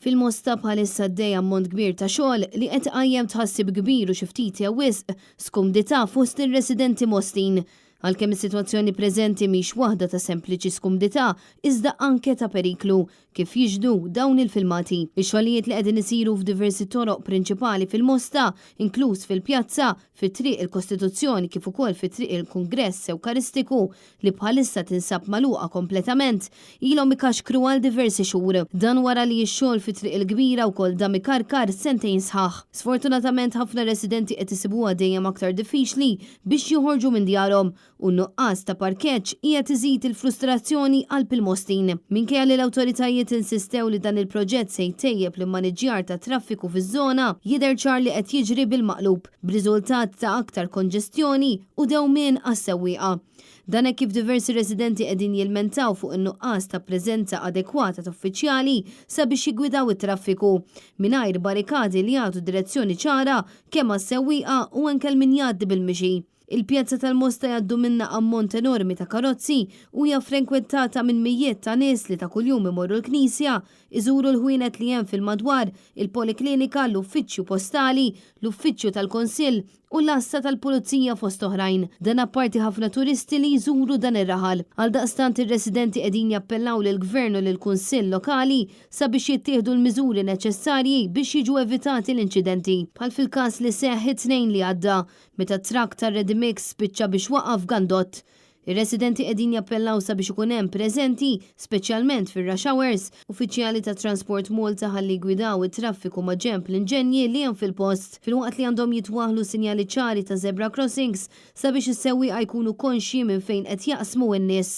Fil-Mosta bħalissa d-dej ammont kbir ta' xogħol li qed qajjem tħassib kbir u xi ftit jew wisq skumdità fost ir-residenti Mostin. Għalkemm is-sitwazzjoni preżenti mhix waħda ta' sempliċi skumdità, iżda anke ta' periklu, kif jiġdu dawn il-filmati. Ix-xogħlijiet li qegħdin isiru f'diversi toroq prinċipali fil-Mosta, inkluż fil-pjazza, fit-triq il-Kostituzzjoni kif ukoll fit-triq il-Kungress Ewkaristiku li bħalissa tinsab magħluqa kompletament, ilhom ikaxkru għal diversi xhur. Dan wara li x-xogħol fit-triq il-kbira wkoll dam ikarkar sentejn sħaħ. Sfortunatament ħafna residenti qed isibuha dejjem aktar diffiċli biex joħorġu minn djarhom u nuqqas ta' parkeġġ qiegħed iżid il-frustrazzjoni għal Mostin. Minkejja li l-awtoritajiet insistew li dan il-proġett se jtejjeb l-maniġġjar ta' traffiku fiż-żona, jidher ċar li qed jiġri bil-maqlub b'riżultat ta' aktar konġestjoni u dewmien għas-sewwieqa. Dan hekk kif diversi residenti qegħdin jilmentaw fuq in-nuqqas ta' preżenza adekwata ta' uffiċjali sabiex jiggwidaw it-traffiku mingħajr barikadi li jagħtu direzzjoni ċara kemm għas-sewwieqa u anke min jgħaddi bil-mixi. Il-pjazza tal-Mosta jgħaddu minna ammont enormi ta' karozzi u hija frekwentata minn mijiet ta' nies li ta' kuljum imorru l-Knisja, iżuru l-ħwienet li hemm fil-madwar, il-Poliklinika, l-Uffiċċju Postali, l-Uffiċċju tal-Konsill u l-Asta tal-Pulizija fost oħrajn. Dan apparti ħafna turisti li jżuru dan ir-raħal. Għaldaqstant ir-residenti qegħdin jappellaw lill-Gvern u lill-Kunsill lokali sabiex jittieħdu l-miżuri neċessarji biex jiġu evitati l-inċidenti. Bħal fil-każ li seħħ it-tnejn li għadda meta trak tar-Redimix spiċċa biex waqaf Gandott. Ir-residenti qegħdin jappellaw sabiex ikun hemm preżenti, speċjalment fir-rush hours, uffiċjali ta' Transport Malta ħalli jgwidaw it-traffiku ma' ġenb l-inġenji li hemm fil-post filwaqt li għandhom jitwaħlu sinjali ċari ta' zebra crossings sabiex is-sewwieqa jkunu konxji minn fejn qed jaqsmu n-nies.